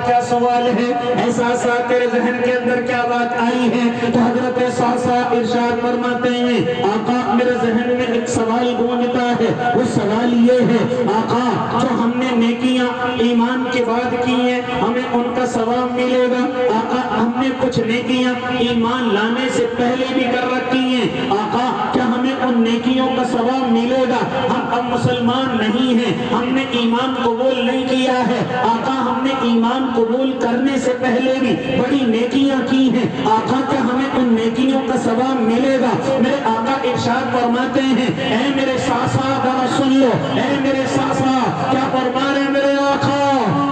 کیا سوال ہے؟ ایسا سا تیرے ذہن کے اندر کیا بات آئی ہے؟ تو حضرت ساسا ارشاد فرماتے ہیں آقا میرے ذہن میں ایک سوال گونجتا ہے، وہ سوال یہ ہے آقا جو ہم نے نیکیاں ایمان کے بعد کی ہیں ہمیں ان کا ثواب ملے گا؟ آقا ہم نے کچھ نیکیاں ایمان لانے سے پہلے بھی کر رکھی ہیں، آقا کیا ہمیں ان نیکیوں کا ثواب ملے گا؟ ہم اب مسلمان نہیں ہیں، ہم نے ایمان قبول نہیں کیا ہے، آقا ہم نے ایمان قبول کرنے سے پہلے بھی بڑی نیکیاں کی ہیں، آقا کیا ہمیں ان نیکیوں کا ثواب ملے گا؟ میرے آقا ارشاد فرماتے ہیں اے میرے ساسا ذرا سن لو، اے میرے ساسا کیا فرما رہے میرے آقا،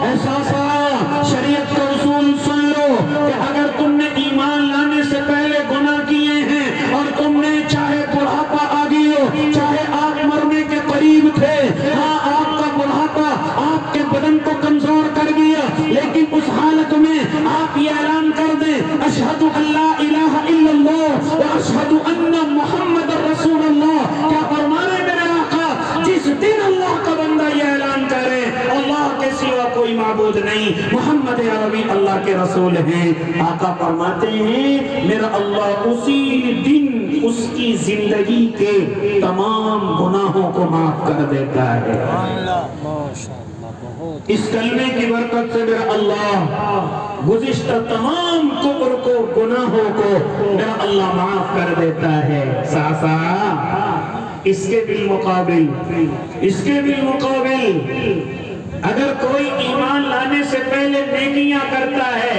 اے ساسا شریعت کا اصول سن لو کہ اگر تم نے ایمان لانے سے پہلے گناہ کیے ہیں اور تم نے چاہے بڑھاپا آ گئی ہو، چاہے آپ مرنے کے قریب تھے، ہاں آپ کا بڑھاپا آپ کے بدن کو کمزور کر گیا، لیکن اس حالت میں آپ یہ اعلان کر دیں اشہد ان لا الہ الا اللہ و اشہد ان محمد رسول اللہ، کیا فرما رہے میرے آقا جس دن اللہ کا بندہ یہ اعلان کرے اللہ کے سوا کوئی معبود نہیں، محمد عربی اللہ کے رسول ہیں، آقا فرماتے ہیں میرا اللہ اسی دن اس کی زندگی کے تمام گناہوں کو معاف کر دیتا ہے۔ اس کلمے کی برکت سے میرا اللہ گزشتہ تمام کفر کو گناہوں کو میرا اللہ معاف کر دیتا ہے۔ ساسا اس کے بالمقابل اگر کوئی ایمان لانے سے پہلے نیکیاں کرتا ہے،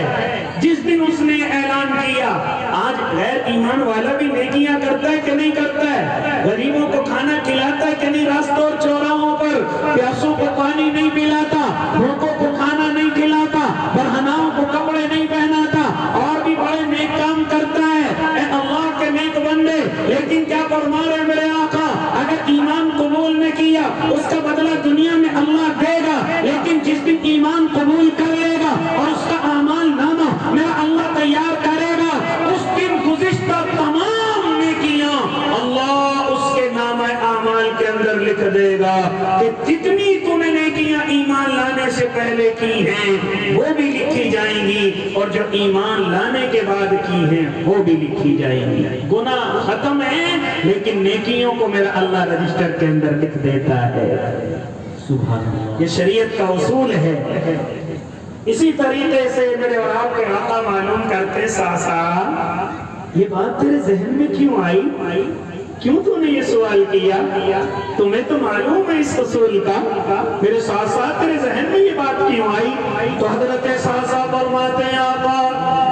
جس دن اس نے اعلان کیا، آج غیر ایمان والا بھی نیکیاں کرتا ہے کہ نہیں کرتا ہے؟ غریبوں کو کھانا کھلاتا ہے کہ نہیں؟ راستوں اور چوراہوں پر پیاسوں کو پانی نہیں پلاتا، بھوکوں کو کھانا نہیں کھلاتا، برہناؤں کو کپڑے نہیں پہناتا، اور بھی بڑے نیک کام کرتا ہے اے اللہ کے نیک بندے، لیکن کیا فرما رہے میرے آقا اگر ایمان قبول نے کیا اس کا بدلہ دنیا میں اللہ دے گا، لیکن جس دن ایمان قبول کر لے گا اور اس کا اعمال نامہ میرا اللہ تیار کرے گا، اس دن گزشتہ تمام نیکیاں اللہ اس کے نامہ اعمال کے اندر لکھ دے گا کہ جتنی تم نے نیکیاں ایمان لانے سے پہلے کی ہیں وہ بھی لکھی جائیں گی، اور جو ایمان لانے کے بعد کی ہیں وہ بھی لکھی جائیں گی۔ گناہ ختم ہے لیکن نیکیوں کو میرا اللہ رجسٹر کے اندر لکھ دیتا ہے۔ سبحان اللہ، یہ شریعت کا اصول ہے۔ اسی طریقے سے میرے اور آپ کے آقا معلوم کرتے ساسا یہ بات تیرے ذہن میں کیوں آئی؟ کیوں تو نے یہ سوال کیا؟ تمہیں تو معلوم ہے اس اصول کا، میرے ساسا تیرے ذہن میں یہ بات کیوں آئی؟ تو حضرت ساسا فرماتے ہیں آقا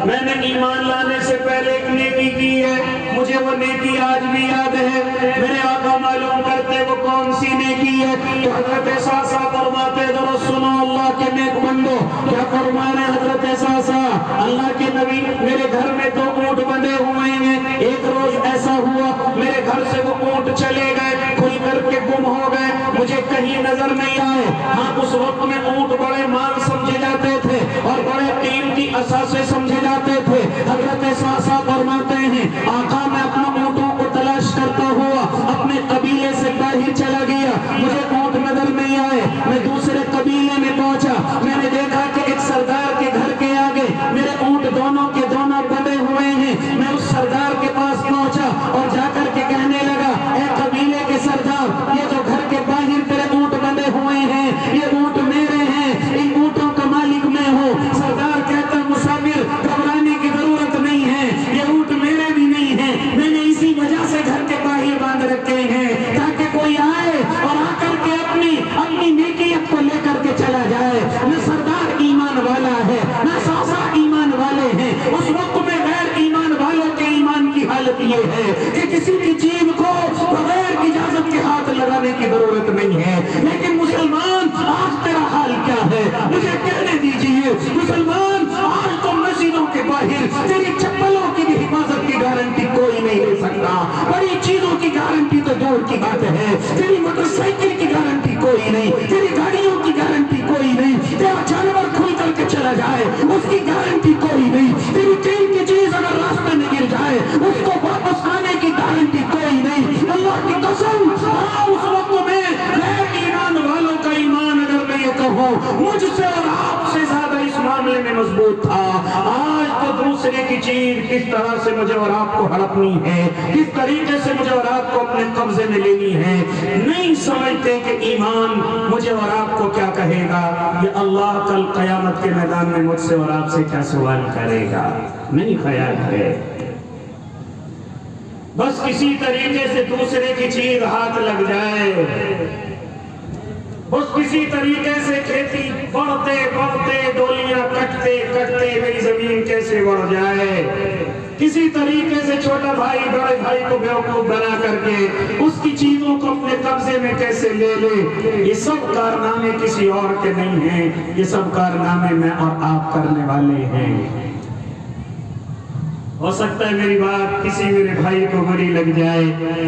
میں نے ایمان لانے سے پہلے ایک نیکی کی ہے، مجھے وہ نیکی آج بھی یاد ہے۔ میرے آقا معلوم کرتے وہ کون سی نیکی ہے؟ تو حضرت ساسا فرماتے ذرا سنو اللہ کے نیک بندو کیا فرما رہے حضرت ساسا، اللہ کے نبی میرے گھر میں 2 اونٹ بندھے ہوئے ہیں، ایک روز ایسا ہوا میرے گھر سے وہ اونٹ چلے گئے، کھل کر کے گم ہو گئے، مجھے کہیں نظر نہیں آئے۔ ہاں اس وقت میں اونٹ بڑے مال سمجھے جاتے تھے اور بڑے قیمتی اثاثے سمجھے جاتے تھے۔ حضرت ساسا فرماتے ہیں آقا میں اپنے اونٹوں کو تلاش کرتا ہوا اپنے قبیلے سے باہر چلا گیا، مجھے اونٹ نظر نہیں آئے، میں دوسرے قبیلے میں پہنچا، میں نے دیکھا کہ ایک سردار کے گھر کے آگے میرے اونٹ دونوں کے دونوں بندھے ہوئے ہیں۔ میں اس سردار کے پاس پہنچا اور جا کر کے کہنے لگا اے قبیلے کے سردار یہ جو گھر کے باہر تیرے اونٹ بندھے ہوئے ہیں یہ اونٹ میرے ہیں، ان اونٹوں کا مالک میں ہوں۔ سردار کہتا مسافر گھبرانے کی ضرورت نہیں ہے، یہ اونٹ میرے بھی نہیں ہیں، میں نے اسی وجہ سے گھر کے باہر باندھ رکھے ہیں تاکہ کوئی آئے اور آ کر کے اپنی نیکیت کو لے کر کے چلا جائے۔ میں سردار ایمان والا ہے، میں ساسا ایمان والے ہیں۔ اس وقت میں غیر ایمان والوں کے ایمان کی حالت یہ ہے کہ کسی کی چیز کو بغیر اجازت کے ہاتھ لگانے کی ضرورت نہیں ہے، لیکن مسلمان آج تیرا حال کیا ہے مجھے کہنے دیجئے۔ مسلمان آج تو مسجدوں کے باہر تیری چپلوں کی بھی حفاظت کی گارنٹی کوئی نہیں لے سکتا، بڑی چیزوں کی گارنٹی تو دور کی بات ہے، تیری موٹر سائیکل کی گارنٹی کوئی نہیں، تیری گاڑیوں کی گارنٹی کوئی نہیں، تیرا جانور کھل کر کے چلا جائے اس کی گارنٹی کوئی نہیں، تیری تیل کی چیز اگر راستے میں گر جائے اس کو واپس آنے کی گارنٹی کوئی نہیں۔ اللہ کی قسم اس وقت میں غیر ایمان والوں کا ایمان اگر میں یہ کہوں مجھ سے اور آپ سے زیادہ ایمان معاملے میں مضبوط تھا، آج تو دوسرے کی چیز کس طرح سے مجھے اور آپ کو ہڑپنی ہے، کس طریقے سے مجھے اور آپ کو اپنے قبضے میں لینی ہے، نہیں سمجھتے کہ ایمان مجھے اور آپ کو کیا کہے گا، یہ اللہ کل قیامت کے میدان میں مجھ سے اور آپ سے کیا سوال کرے گا، نہیں خیال ہے۔ بس کسی طریقے سے دوسرے کی چیز ہاتھ لگ جائے، بس کسی طریقے سے کھیتی بڑھتے بڑھتے ڈولیاں کٹتے کٹتے میری زمین کیسے بڑھ جائے، کسی طریقے سے چھوٹا بھائی بڑے بھائی کو بیوقوف بنا کر کے اس کی چیزوں کو اپنے قبضے میں کیسے لے لے، یہ سب کارنامے کسی اور کے نہیں ہیں، یہ سب کارنامے میں اور آپ کرنے والے ہیں۔ ہو سکتا ہے میری بات کسی میرے بھائی کو بری لگ جائے،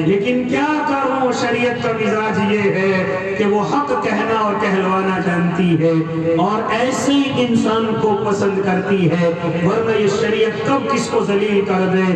لیکن کیا کروں، شریعت کا مزاج یہ ہے کہ وہ حق کہنا اور کہلوانا جانتی ہے اور ایسے ہی انسان کو پسند کرتی ہے، ورنہ یہ شریعت کب کس کو ذلیل کر دے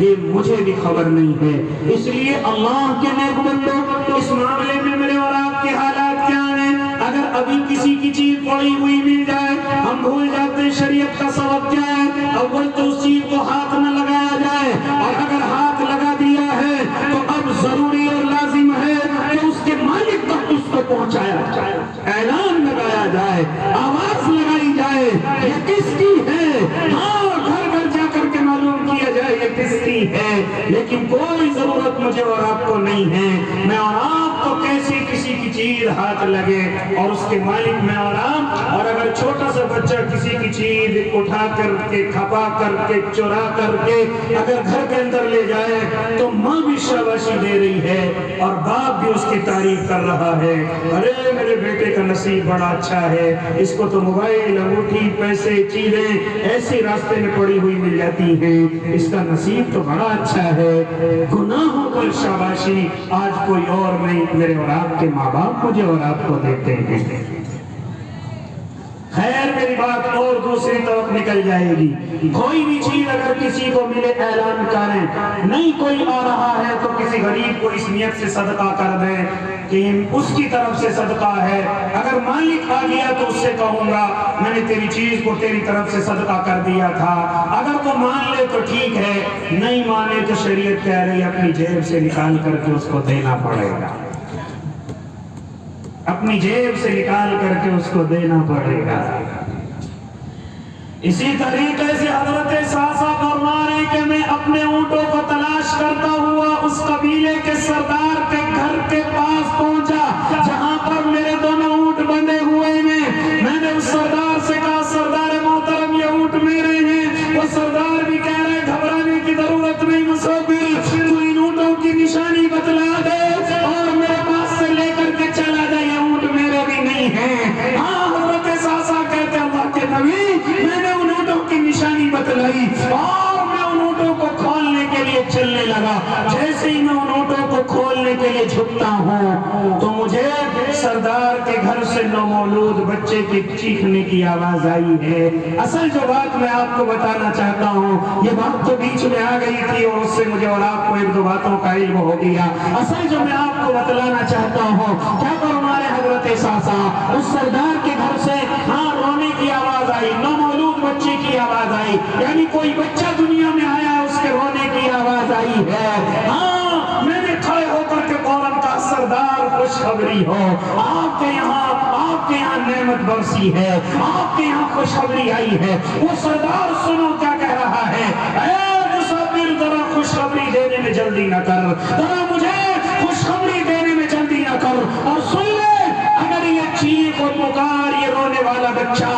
یہ مجھے بھی خبر نہیں ہے۔ اس لیے اللہ کے نیک بندو، اس معاملے میں میرے اور آپ کے حالات کیا ہیں؟ اگر ابھی کسی کی چیز پڑی ہوئی مل جائے ہم بھول جاتے ہیں شریعت کا سبب کیا ہے، اول تو اس چیز کو ہاتھ نہ لگایا جائے، اور اگر ہاتھ لگا دیا ہے تو اب ضروری اور لازم ہے کہ اس کے مالک تک اس کو پہنچایا جائے، اعلان لگایا جائے، آواز لگائی جائے یہ کس کی ہے، ہاں گھر گھر جا کر کے معلوم کیا جائے یہ کس کی ہے، لیکن کوئی ضرورت مجھے اور آپ کو نہیں ہے، میں اور آپ کو کیسی کسی کی چیز ہاتھ لگے اور اس کے مالک میں اور آپ، اور اگر چھوٹا سا بچہ کسی کی چیز اٹھا کر کے کھپا کر کے چورا کر کے اگر گھر کے اندر لے جائے تو ماں بھی شاباشی دے رہی ہے اور باپ بھی اس کی تعریف کر رہا ہے، ارے میرے بیٹے کا نصیب بڑا اچھا ہے، اس کو تو موبائل انگوٹھی پیسے چیزیں ایسی راستے میں پڑی ہوئی مل جاتی ہیں، اس کا نصیب تو بڑا اچھا ہے۔ گناہوں پر شاباشی آج کوئی اور نہیں، میرے اور آپ کے ماں باپ مجھے اور آپ کو دیتے ہیں۔ خیر میری بات اور دوسری طرف نکل جائے گی، کوئی بھی چیز اگر کسی کو ملے اعلان کریں، نہیں کوئی آ رہا ہے تو کسی غریب کو اس نیت سے صدقہ کر دیں کہ اس کی طرف سے صدقہ ہے، اگر مالک آ گیا تو اس سے کہوں گا میں نے تیری چیز کو تیری طرف سے صدقہ کر دیا تھا، اگر وہ مان لے تو ٹھیک ہے، نہیں مانے تو شریعت کہہ رہی اپنی جیب سے نکال کر کے اس کو دینا پڑے گا، اپنی جیب سے نکال کر کے اس کو دینا پڑے گا۔ اسی طریقے سے حضرت ساسا فرما رہے ہیں کہ میں اپنے اونٹوں کو تلاش کرتا ہوا اس قبیلے کے سردار کے گھر کے پاس پہنچا جہاں پر میرے دونوں اونٹ بندھے ہوئے ہیں، میں نے اس سردار سے کہا سردار محترم یہ اونٹ میرے ہیں، وہ سردار بھی کہہ رہے گھبرانے کی ضرورت نہیں مصور، تو ان اونٹوں کی نشانی بتلا دے اور میرے پاس سے لے کر کے چلا جائے، یہ اونٹ میرے بھی نہیں ہیں۔ ہاں حضرت ساسا کہتے اللہ کے نبی میں نے ان اونٹوں کی نشانی بتلائی اور میں ان اونٹوں کو کھولنے کے لیے چلنے لگا، جیسے ہی میں ان اونٹوں کو کھولنے کے لیے جھکتا ہوں تو مجھے سردار کے گھر سے نومولود بچے کی چیخنے کی آواز آئی ہے۔ اصل جو بات میں آپ کو بتانا چاہتا ہوں، یہ بات تو بیچ میں آ گئی تھی اور اس سے مجھے اور آپ کو ایک دو باتوں کا علم ہو گیا، اصل جو میں آپ کو بتلانا چاہتا ہوں کیا فرمائے حضرت ساسا، اس سردار کے گھر سے ہاں رونے کی آواز آئی، نومولود بچے کی آواز آئی، یعنی کوئی بچہ دنیا میں آیا اس کے رونے کی آواز آئی ہے۔ ہاں میں نے کھڑے ہو کر کے فوراً کہا سردار خوشخبری ہو، آپ کے یہاں نعمت برسی ہے، آپ کے یہاں خوشخبری آئی ہے۔ وہ سردار سنو کیا کہہ رہا ہے، اے مسافر ذرا خوشخبری دینے میں جلدی نہ کر، ذرا مجھے خوشخبری دینے میں جلدی نہ کر، اور سن لے اگر یہ چیخ اور پکار یہ رونے والا بچہ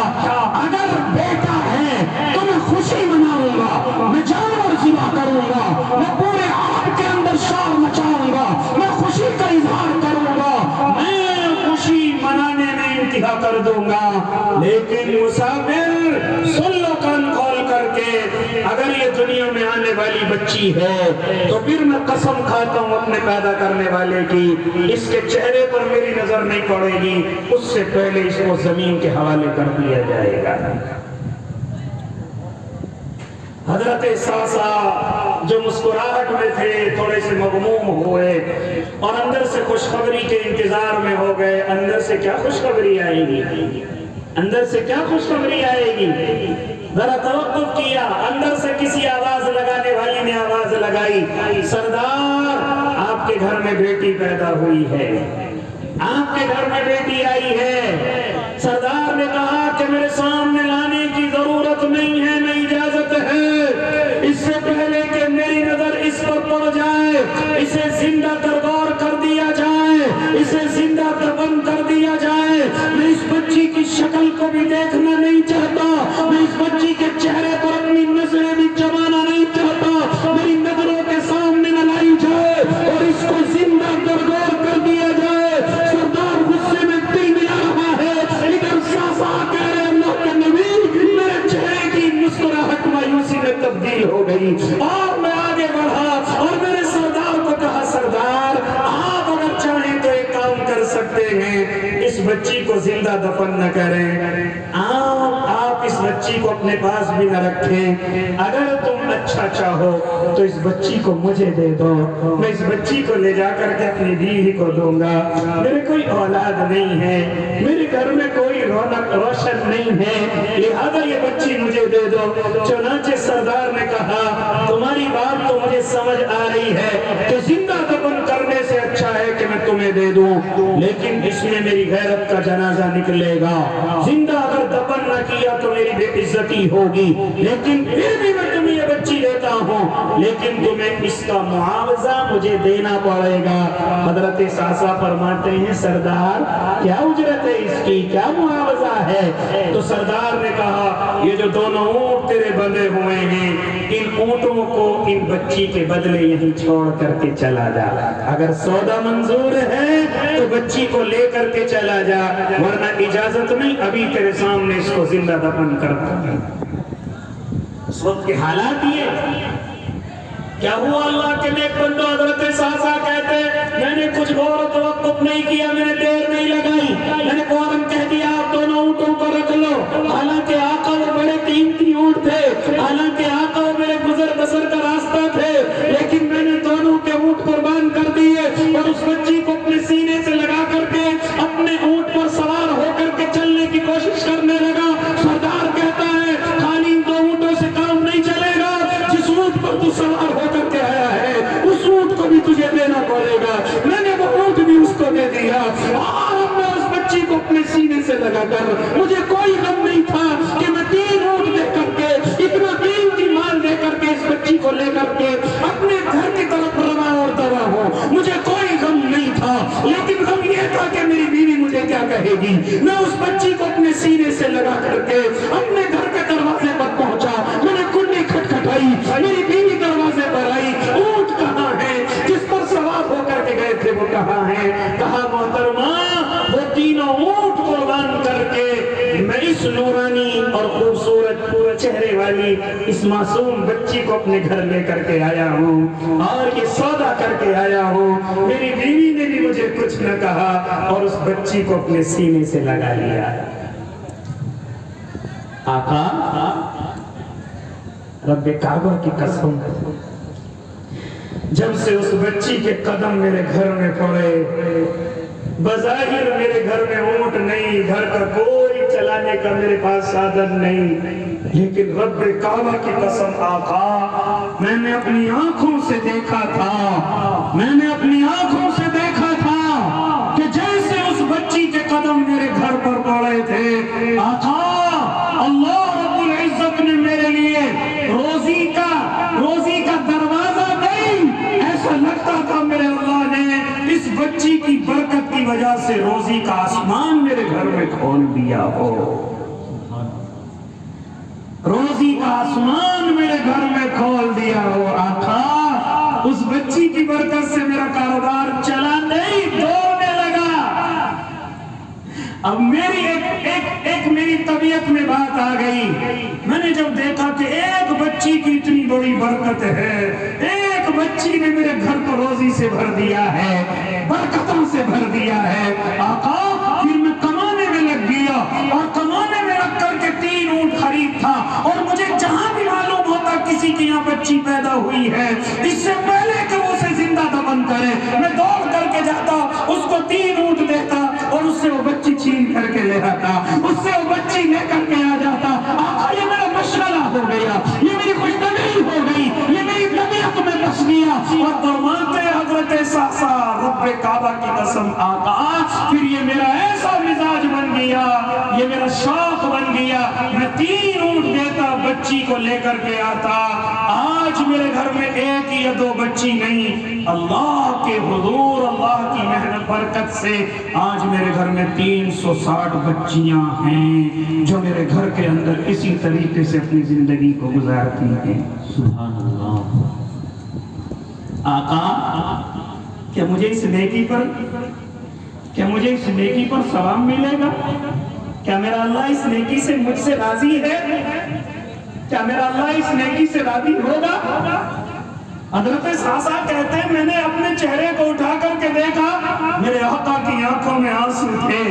اگر بیٹا ہے تو میں خوشی مناؤں گا، میں جانور ذبح کروں گا، میں پورے آپ کے اندر شور مچاؤں گا، میں خوشی کا اظہار کروں گا، میں خوشی منانے میں انتہا کر دوں گا، لیکن مسافر سن لو کان کھول کر کے، اگر یہ دنیا میں آنے والی بچی ہے تو پھر میں قسم کھاتا ہوں اپنے پیدا کرنے والے کی، اس کے چہرے پر میری نظر نہیں پڑے گی، اس سے پہلے اس کو زمین کے حوالے کر دیا جائے گا۔ حضرت ساسا جو مسکراہٹ میں تھے تھوڑے سے مغموم ہوئے اور اندر سے خوشخبری کے انتظار میں ہو گئے، اندر سے کیا خوشخبری آئے گی، اندر سے کیا خوشخبری آئے گی، ذرا توقف کیا، اندر سے کسی آواز لگانے والی نے آواز لگائی، سردار آپ کے گھر میں بیٹی پیدا ہوئی ہے، آپ کے گھر میں بیٹی آئی ہے۔ سردار نے کہا کہ میرے سامنے لانے کی ضرورت نہیں ہے، نہ اجازت ہے، اس سے پہلے کہ میری نظر اس پر پڑ جائے اسے زندہ درگور کر دیا جائے، اسے زندہ دفن کر دیا جائے۔ میں اس بچی کی شکل کو بھی دیکھنا نہیں چاہتا، میں اس بچی کے چہرے پر اپنی نظریں بھی جمانا نہیں چاہتا، میری نظروں کے سامنے نہ لائی جائے اور اس کو زندہ درگور کر دیا جائے۔ سردار غصے میں دل ملا رہا ہے، ادھر ساسا کہہ رہے اللہ کے نبی، میرے چہرے کی مسکراہٹ مایوسی میں تبدیل ہو گئی اور میں آگے بڑھا اور میرے سردار کو کہا، سردار آپ اگر چاہیں تو ایک کام کر سکتے ہیں، اس بچی کو زندہ دفن نہ کریں، آپ اس بچی کو اپنے پاس بھی نہ رکھیں، اگر تم اچھا چاہو تو اس بچی کو مجھے دے دو، میں اس بچی کو لے جا کر کے اپنی بیوی کو دوں گا، میرے کوئی اولاد نہیں ہے، میرے گھر میں کوئی رونق روشن نہیں ہے، لہذا یہ بچی مجھے دے دو۔ چنانچہ سردار نے کہا، تمہاری بات تو مجھے سمجھ آ رہی ہے کہ زندہ دفن کرنے سے اچھا ہے کہ میں تمہیں دے دوں، لیکن اس میں میری غیرت کا جنازہ نکلے گا، زندہ اگر دفن نہ کیا تو میری بے عزتی ہوگی، لیکن پھر بھی میں تمہیں یہ بچی دیتا ہوں، لیکن تمہیں اس کا معاوضہ مجھے دینا پڑے گا۔ حضرت ساسا فرماتے ہیں، سردار کیا اجرت ہے اس کی، کیا معاوضہ ہے؟ تو سردار نے کہا، یہ جو دونوں اونٹ تیرے بندھے ہوئے ہیں، ان اونٹوں کو ان بچی کے بدلے یہیں چھوڑ کر کے چلا جا، اگر سودا منظور ہے تو بچی کو لے کر کے چلا جا، ورنہ اجازت نہیں، ابھی تیرے سامنے اس کو زندہ دفن کرتا ہوں۔ اس وقت کے حالات یہ کیا ہوا، اللہ کے نیک بندو حضرت ساسا کہتے میں نے کچھ غور و توقف نہیں کیا، میں نے دیر نہیں لگائی، میں نے فوراً کہہ دیا آپ دونوں اونٹوں کو رکھ لو، حالانکہ آقا وہ بڑے قیمتی اونٹ تھے، حالانکہ آقا وہ میرے گزر بسر کا راستہ تھے، لیکن میں نے دونوں کے اونٹ قربان کر دیے اور اس بچی کو اپنے سینے سے لگا کر کے اپنے اونٹ پر سوار ہو کر کے چلنے کی کوشش کرنے لگا۔ سردار کہتا ہے، خالی ان دو اونٹوں سے کام نہیں چلے گا، جس اونٹ پر تو سوار ہو کر کے آیا ہے اس اونٹ کو بھی تجھے دینا پڑے گا۔ میں نے وہ اونٹ بھی اس کو دے دیا اور اب میں اس بچی کو اپنے سینے سے لگا کر، مجھے کوئی غم نہیں تھا کہ میں 3 اونٹ دے کر کے، اتنا قیمتی مال دے کر کے اس بچی کو لے کر کے اپنے گھر کی طرف رواں اور دوا ہو، مجھے کوئی غم نہیں تھا، لیکن غم یہ تھا کہ میری بیوی مجھے کیا کہے گی۔ میں اس بچی کو اپنے سینے سے لگا کر کے اپنے گھر کے دروازے پر پہنچا، میں نے کنڈی کھٹکھٹائی، میری بیوی دروازے پر آئی، اونٹ کہاں ہے جس پر سوار ہو کر کے گئے تھے وہ کہاں ہے؟ کہا، محترمہ وہ تینوں اونٹ قربان کر کے میں اس نورانی اور خوبصورت چہرے والی اس معصوم بچی کو اپنے گھر لے کر کے آیا ہوں اور یہ سودا کر کے آیا ہوں۔ میری بیوی نے بھی مجھے کچھ نہ کہا اور اس بچی کو اپنے سینے سے لگا لیا۔ آقا رب کعبہ کی قسم، جب سے اس بچی کے قدم میرے گھر میں پڑے، بظاہر میرے گھر میں اونٹ نہیں، گھر کا کوئی چلانے کا میرے پاس سادن نہیں، لیکن رب کعبہ کی قسم آقا میں نے اپنی آنکھوں سے دیکھا تھا، میں نے اپنی آنکھوں سے دیکھا تھا کہ جیسے اس بچی کے قدم میرے گھر پر پڑے تھے، آقا اللہ رب العزت نے میرے لیے روزی کا دروازہ نہیں، ایسا لگتا تھا میرے اللہ نے اس بچی کی برکت کی وجہ سے روزی کا آسمان میرے گھر میں کھول دیا ہو، روزی کا آسمان میرے گھر میں کھول دیا ہو۔ آقا اس بچی کی برکت سے میرا کاروبار چلا نہیں، دوڑنے لگا۔ اب میری طبیعت میں بات آ گئی، میں نے جب دیکھا کہ ایک بچی کی اتنی بڑی برکت ہے، ایک بچی نے میرے گھر کو روزی سے بھر دیا ہے، برکتوں سے بھر دیا ہے، آقا پھر میں کمانے میں لگ گیا اور کمانے میں لگ کر کے 3 اونٹ خرید تھا، اور مجھے جہاں بھی معلوم ہوتا کسی کی یہاں بچی پیدا ہوئی ہے، اس سے پہلے کہ وہ اسے زندہ دفن کرے میں دوڑ کر کے جاتا، اس کو 3 اونٹ دیتا اور اس سے وہ بچی چھین کر کے لے آتا، اس سے وہ بچی لے کر کے آ جاتا۔ آقا یہ میرا اور فرماتے حضرت صحصا رب کعبہ کی قسم آقا پھر یہ میرا ایسا مزاج بن گیا، یہ میرا شوق بن گیا، میں 3 اونٹ دیتا بچی کو لے کر کے آتا۔ آج میرے گھر میں 1 یا 2 بچی نہیں، اللہ کے حضور اللہ کی محنت برکت سے آج میرے گھر میں 360 بچیاں ہیں جو میرے گھر کے اندر اسی طریقے سے اپنی زندگی کو گزارتی ہیں۔ سبحان اللہ۔ آقا کیا مجھے اس نیکی پر ثواب ملے گا؟ کیا میرا اللہ اس نیکی سے مجھ سے راضی ہے؟ کیا میرا اللہ اس نیکی سے راضی ہوگا؟ حضرت صحصا کہتے ہیں میں نے اپنے چہرے کو اٹھا کر کے دیکھا، میرے آقا کی آنکھوں میں آنسو تھے،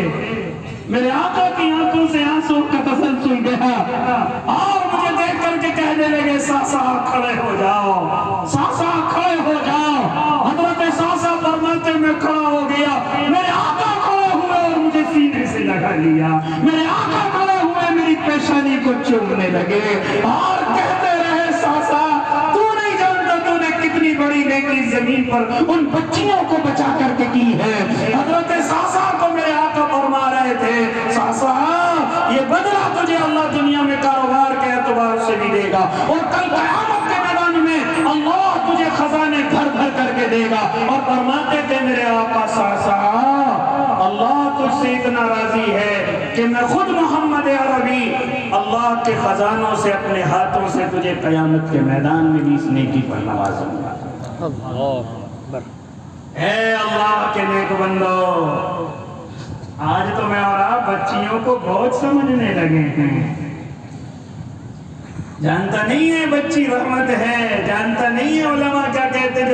میرے آقا کی آنکھوں سے آنسو کا تسلسل گیا، اور مجھے دیکھ کر کے کہنے لگے صحصا کھڑے ہو جاؤ، صحصا کھڑے ہو جاؤ۔ حضرت صحصا فرماتے میں کھڑا ہو گیا، میرے آقا کھڑے ہوئے اور مجھے سینے سے لگا لیا، میرے آقا کھڑے ہوئے میری پیشانی کو چومنے لگے اور کہتے رہے صحصا تو نہیں جانتا تو نے کتنی بڑی نیکی زمین پر ان بچیوں کو بچا کر کے کی ہے۔ حضرت صحصا کو میرے آقا فرما رہے تھے صحصا یہ بدلہ تجھے اللہ دنیا میں کاروبار کے اعتبار سے بھی دے گا اور کل قیامت کے میدان میں اللہ تجھے خزانے گھر بھر کر کے دے گا۔ اور فرماتے تھے میرے آقا صحصا اللہ تجھ سے اتنا راضی ہے کہ میں خود محمد عربی اللہ کے خزانوں سے اپنے ہاتھوں سے تجھے قیامت کے میدان میں بھی اس نیکی پر نوازوں گا۔ اے اللہ کے نیک بندو، آج تو میں اور آپ بچیوں کو بہت سمجھنے لگے ہیں۔ جانتا نہیں ہے بچی رحمت ہے، جانتا نہیں ہے علماء کیا کہتے ہیں۔